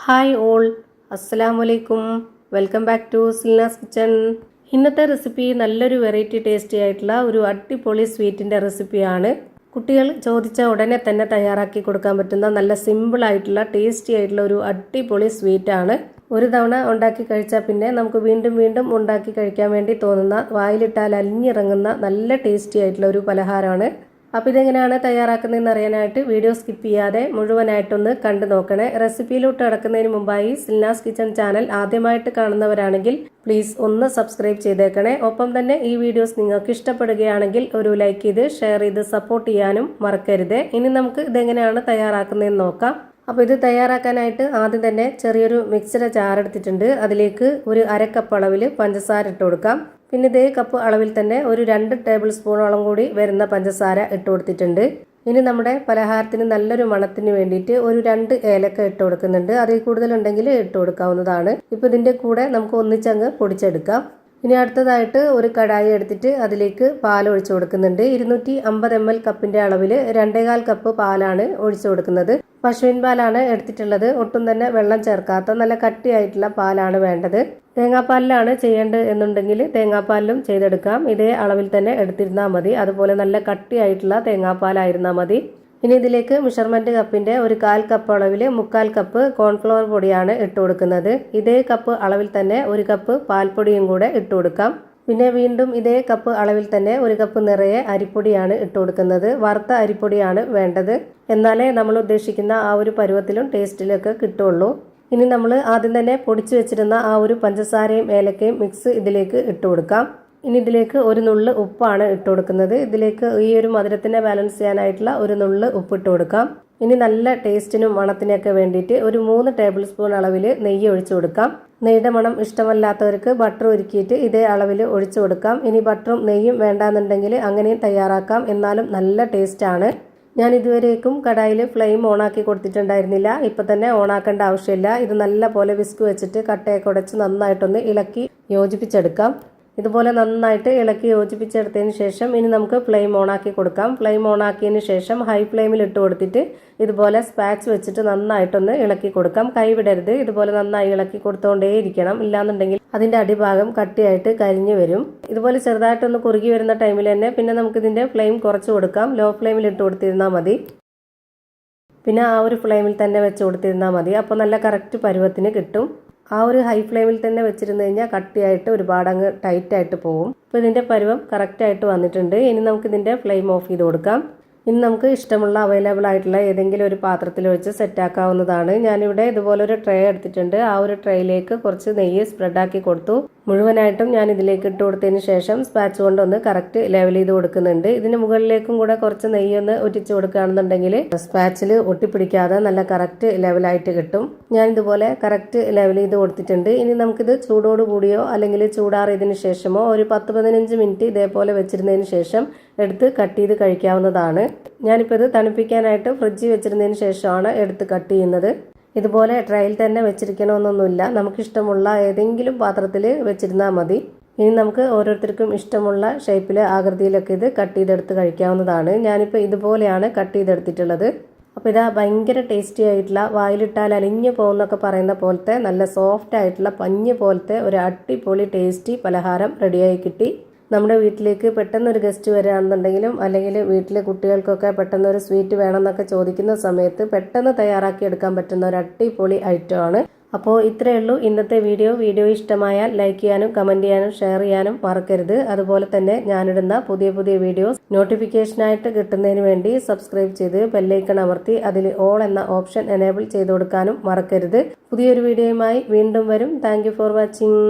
Hi all, അസ്സലാമു അലൈക്കും. Welcome back to Silna's kitchen. ഇന്നത്തെ റെസിപ്പി നല്ലൊരു വെറൈറ്റി ടേസ്റ്റി ആയിട്ടുള്ള ഒരു അടിപൊളി സ്വീറ്റിൻ്റെ റെസിപ്പിയാണ്. കുട്ടികൾ ചോദിച്ച ഉടനെ തന്നെ തയ്യാറാക്കി കൊടുക്കാൻ പറ്റുന്ന നല്ല സിമ്പിൾ ആയിട്ടുള്ള ടേസ്റ്റി ആയിട്ടുള്ള ഒരു അടിപൊളി സ്വീറ്റാണ്. ഒരു തവണ ഉണ്ടാക്കി കഴിച്ചാൽ പിന്നെ നമുക്ക് വീണ്ടും വീണ്ടും ഉണ്ടാക്കി കഴിക്കാൻ വേണ്ടി തോന്നുന്ന, വായിലിട്ടാൽ അലിഞ്ഞിറങ്ങുന്ന നല്ല ടേസ്റ്റി ആയിട്ടുള്ള ഒരു പലഹാരമാണ്. അപ്പോൾ ഇതെങ്ങനെയാണ് തയ്യാറാക്കുന്നതെന്ന് അറിയാനായിട്ട് വീഡിയോ സ്കിപ്പ് ചെയ്യാതെ മുഴുവനായിട്ടൊന്ന് കണ്ടു നോക്കണേ. റെസിപ്പിയിലോട്ട് കടക്കുന്നതിന് മുമ്പായി സിൽനാസ് കിച്ചൺ ചാനൽ ആദ്യമായിട്ട് കാണുന്നവരാണെങ്കിൽ പ്ലീസ് ഒന്ന് സബ്സ്ക്രൈബ് ചെയ്തേക്കണേ. ഒപ്പം തന്നെ ഈ വീഡിയോസ് നിങ്ങൾക്ക് ഇഷ്ടപ്പെടുകയാണെങ്കിൽ ഒരു ലൈക്ക് ചെയ്ത് ഷെയർ ചെയ്ത് സപ്പോർട്ട് ചെയ്യാനും മറക്കരുത്. ഇനി നമുക്ക് ഇതെങ്ങനെയാണ് തയ്യാറാക്കുന്നതെന്ന് നോക്കാം. അപ്പോൾ ഇത് തയ്യാറാക്കാനായിട്ട് ആദ്യം തന്നെ ചെറിയൊരു മിക്സിയുടെ ജാർ എടുത്തിട്ടുണ്ട്. അതിലേക്ക് ഒരു അരക്കപ്പ് അളവിൽ പഞ്ചസാര ഇട്ട് കൊടുക്കാം. പിന്നെ ഇതേ കപ്പ് അളവിൽ തന്നെ ഒരു 2 ടേബിൾ സ്പൂണോളം കൂടി വരുന്ന പഞ്ചസാര ഇട്ട് കൊടുത്തിട്ടുണ്ട്. ഇനി നമ്മുടെ പലഹാരത്തിന് നല്ലൊരു മണത്തിന് വേണ്ടിയിട്ട് ഒരു 2 ഏലക്ക ഇട്ട് കൊടുക്കുന്നുണ്ട്. അതിൽ കൂടുതലുണ്ടെങ്കിൽ ഇട്ട് കൊടുക്കാവുന്നതാണ്. ഇപ്പോൾ ഇതിൻ്റെ കൂടെ നമുക്ക് ഒന്നിച്ചങ്ങ് പൊടിച്ചെടുക്കാം. ഇനി അടുത്തതായിട്ട് ഒരു കടായി എടുത്തിട്ട് അതിലേക്ക് പാൽ ഒഴിച്ചു കൊടുക്കുന്നുണ്ട്. 250 ml കപ്പിൻ്റെ അളവിൽ 2.25 കപ്പ് പാലാണ് ഒഴിച്ചു കൊടുക്കുന്നത്. പശുവിൻ പാലാണ് എടുത്തിട്ടുള്ളത്. ഒട്ടും തന്നെ വെള്ളം ചേർക്കാത്ത നല്ല കട്ടിയായിട്ടുള്ള പാലാണ് വേണ്ടത്. തേങ്ങാപ്പാലിലാണ് ചെയ്യേണ്ടത് എന്നുണ്ടെങ്കിൽ തേങ്ങാപ്പാലിലും ചെയ്തെടുക്കാം. ഇതേ അളവിൽ തന്നെ എടുത്തിരുന്നാൽ മതി. അതുപോലെ നല്ല കട്ടിയായിട്ടുള്ള തേങ്ങാപ്പാലായിരുന്നാൽ മതി. ഇനി ഇതിലേക്ക് മെഷർമെൻറ്റ് കപ്പിൻ്റെ ഒരു 1/4 കപ്പ് അളവിൽ 3/4 കപ്പ് കോൺഫ്ലവർ പൊടിയാണ് ഇട്ട് കൊടുക്കുന്നത്. ഇതേ കപ്പ് അളവിൽ തന്നെ 1 കപ്പ് പാൽപ്പൊടിയും കൂടെ ഇട്ട് കൊടുക്കാം. പിന്നെ വീണ്ടും ഇതേ കപ്പ് അളവിൽ തന്നെ 1 കപ്പ് നിറയെ അരിപ്പൊടിയാണ് ഇട്ട് കൊടുക്കുന്നത്. വറുത്ത അരിപ്പൊടിയാണ് വേണ്ടത്. എന്നാലേ നമ്മൾ ഉദ്ദേശിക്കുന്ന ആ ഒരു പരുവത്തിലും ടേസ്റ്റിലൊക്കെ കിട്ടുള്ളൂ. ഇനി നമ്മൾ ആദ്യം തന്നെ പൊടിച്ചു വെച്ചിരുന്ന ആ ഒരു പഞ്ചസാരയും ഏലക്കയും മിക്സ് ഇതിലേക്ക് ഇട്ട് കൊടുക്കാം. ഇനി ഇതിലേക്ക് ഒരു നുള്ള് ഉപ്പാണ് ഇട്ട് കൊടുക്കുന്നത്. ഇതിലേക്ക് ഈ ഒരു മധുരത്തിനെ ബാലൻസ് ചെയ്യാനായിട്ടുള്ള ഒരു നുള്ള് ഉപ്പ് ഇട്ട് കൊടുക്കാം. ഇനി നല്ല ടേസ്റ്റിനും മണത്തിനൊക്കെ വേണ്ടിയിട്ട് ഒരു 3 ടേബിൾ സ്പൂൺ അളവിൽ നെയ്യ് ഒഴിച്ചു കൊടുക്കാം. നെയ്യുടെ മണം ഇഷ്ടമല്ലാത്തവർക്ക് ബട്ടർ ഉരുക്കിയിട്ട് ഇതേ അളവിൽ ഒഴിച്ചു കൊടുക്കാം. ഇനി ബട്ടറും നെയ്യും വേണ്ടാന്നുണ്ടെങ്കിൽ അങ്ങനെയും തയ്യാറാക്കാം. എന്നാലും നല്ല ടേസ്റ്റാണ്. ഞാൻ ഇതുവരേക്കും കടായിൽ ഫ്ലെയിം ഓണാക്കി കൊടുത്തിട്ടുണ്ടായിരുന്നില്ല. ഇപ്പം തന്നെ ഓണാക്കേണ്ട ആവശ്യമില്ല. ഇത് നല്ല പോലെ വിസ്ക് വെച്ചിട്ട് കട്ടയൊക്കെ ഉടച്ച് നന്നായിട്ടൊന്ന് ഇളക്കി യോജിപ്പിച്ചെടുക്കാം. ഇതുപോലെ നന്നായിട്ട് ഇളക്കി യോജിപ്പിച്ചെടുത്തതിന് ശേഷം ഇനി നമുക്ക് ഫ്ലെയിം ഓണാക്കി കൊടുക്കാം. ഫ്ലെയിം ഓണാക്കിയതിന് ശേഷം ഹൈ ഫ്ലെയിമിൽ ഇട്ട് കൊടുത്തിട്ട് ഇതുപോലെ സ്പാച്ച് വെച്ചിട്ട് നന്നായിട്ടൊന്ന് ഇളക്കി കൊടുക്കാം. കൈവിടരുത്. ഇതുപോലെ നന്നായി ഇളക്കി കൊടുത്തുകൊണ്ടേയിരിക്കണം. ഇല്ലാന്നുണ്ടെങ്കിൽ അതിൻ്റെ അടിഭാഗം കട്ടിയായിട്ട് കരിഞ്ഞു വരും. ഇതുപോലെ ചെറുതായിട്ടൊന്ന് കുറുകി വരുന്ന ടൈമിൽ തന്നെ പിന്നെ നമുക്കിതിൻ്റെ ഫ്ലെയിം കുറച്ച് കൊടുക്കാം. ലോ ഫ്ലെയിമിൽ ഇട്ട് കൊടുത്തിരുന്നാൽ മതി. പിന്നെ ആ ഒരു ഫ്ലെയിമിൽ തന്നെ വെച്ച് കൊടുത്തിരുന്നാൽ മതി. അപ്പോൾ നല്ല കറക്റ്റ് പരുവത്തിന് കിട്ടും. ആ ഒരു ഹൈ ഫ്ലെയിമിൽ തന്നെ വെച്ചിരുന്നു കഴിഞ്ഞാൽ കട്ടിയായിട്ട് ഒരുപാട് അങ്ങ് ടൈറ്റായിട്ട് പോകും. അപ്പോൾ ഇതിൻ്റെ പരുവം കറക്റ്റായിട്ട് വന്നിട്ടുണ്ട്. ഇനി നമുക്ക് ഇതിൻ്റെ ഫ്ലെയിം ഓഫ് ചെയ്ത് കൊടുക്കാം. ഇനി നമുക്ക് ഇഷ്ടമുള്ള അവൈലബിൾ ആയിട്ടുള്ള ഏതെങ്കിലും ഒരു പാത്രത്തിൽ വെച്ച് സെറ്റാക്കാവുന്നതാണ്. ഞാനിവിടെ ഇതുപോലെ ഒരു ട്രേ എടുത്തിട്ടുണ്ട്. ആ ഒരു ട്രേയിലേക്ക് കുറച്ച് നെയ്യ് സ്പ്രെഡാക്കി കൊടുത്തു. മുഴുവനായിട്ടും ഞാൻ ഇതിലേക്ക് ഇട്ട് കൊടുത്തതിന് ശേഷം സ്പാച്ച് കൊണ്ടൊന്ന് കറക്റ്റ് ലെവൽ ചെയ്ത് കൊടുക്കുന്നുണ്ട്. ഇതിന് മുകളിലേക്കും കൂടെ കുറച്ച് നെയ്യൊന്ന് ഒറ്റിച്ച് കൊടുക്കുകയാണെന്നുണ്ടെങ്കിൽ സ്പാച്ചിൽ ഒട്ടിപ്പിടിക്കാതെ നല്ല കറക്റ്റ് ലെവലായിട്ട് കിട്ടും. ഞാൻ ഇതുപോലെ കറക്റ്റ് ലെവൽ ചെയ്ത് കൊടുത്തിട്ടുണ്ട്. ഇനി നമുക്കിത് ചൂടോട് കൂടിയോ അല്ലെങ്കിൽ ചൂടാറിയതിന് ശേഷമോ ഒരു 10-15 മിനിറ്റ് ഇതേപോലെ വെച്ചിരുന്നതിന് ശേഷം എടുത്ത് കട്ട് ചെയ്ത് കഴിക്കാവുന്നതാണ്. ഞാനിപ്പോൾ ഇത് തണുപ്പിക്കാനായിട്ട് ഫ്രിഡ്ജിൽ വെച്ചിരുന്നതിന് ശേഷമാണ് എടുത്ത് കട്ട് ചെയ്യുന്നത്. ഇതുപോലെ ട്രേയിൽ തന്നെ വെച്ചിരിക്കണമെന്നൊന്നുമില്ല. നമുക്കിഷ്ടമുള്ള ഏതെങ്കിലും പാത്രത്തിൽ വെച്ചിരുന്നാൽ മതി. ഇനി നമുക്ക് ഓരോരുത്തർക്കും ഇഷ്ടമുള്ള ഷേപ്പിൽ ആകൃതിയിലൊക്കെ ഇത് കട്ട് ചെയ്തെടുത്ത് കഴിക്കാവുന്നതാണ്. ഞാനിപ്പോൾ ഇതുപോലെയാണ് കട്ട് ചെയ്തെടുത്തിട്ടുള്ളത്. അപ്പോൾ ഇതാ ഭയങ്കര ടേസ്റ്റി ആയിട്ടുള്ള, വായിലിട്ടാൽ അലിഞ്ഞു പോകുന്നൊക്കെ പറയുന്ന പോലത്തെ നല്ല സോഫ്റ്റ് ആയിട്ടുള്ള പഞ്ഞ് പോലത്തെ ഒരു അടിപൊളി ടേസ്റ്റി പലഹാരം റെഡിയായി കിട്ടി. നമ്മുടെ വീട്ടിലേക്ക് പെട്ടെന്നൊരു ഗസ്റ്റ് വരികയാണെന്നുണ്ടെങ്കിലും അല്ലെങ്കിൽ വീട്ടിലെ കുട്ടികൾക്കൊക്കെ പെട്ടെന്നൊരു സ്വീറ്റ് വേണമെന്നൊക്കെ ചോദിക്കുന്ന സമയത്ത് പെട്ടെന്ന് തയ്യാറാക്കി എടുക്കാൻ പറ്റുന്ന ഒരു അടിപൊളി ഐറ്റമാണ്. അപ്പോൾ ഇത്രയേ ഉള്ളൂ ഇന്നത്തെ വീഡിയോ ഇഷ്ടമായാൽ ലൈക്ക് ചെയ്യാനും കമൻറ്റ് ചെയ്യാനും ഷെയർ ചെയ്യാനും മറക്കരുത്. അതുപോലെ തന്നെ ഞാനിടുന്ന പുതിയ വീഡിയോസ് നോട്ടിഫിക്കേഷനായിട്ട് കിട്ടുന്നതിന് വേണ്ടി സബ്സ്ക്രൈബ് ചെയ്ത് ബെല്ലൈക്കൺ അമർത്തി അതിൽ ഓൾ എന്ന ഓപ്ഷൻ എനേബിൾ ചെയ്ത് കൊടുക്കാനും മറക്കരുത്. പുതിയൊരു വീഡിയോയുമായി വീണ്ടും വരും. Thank you for watching.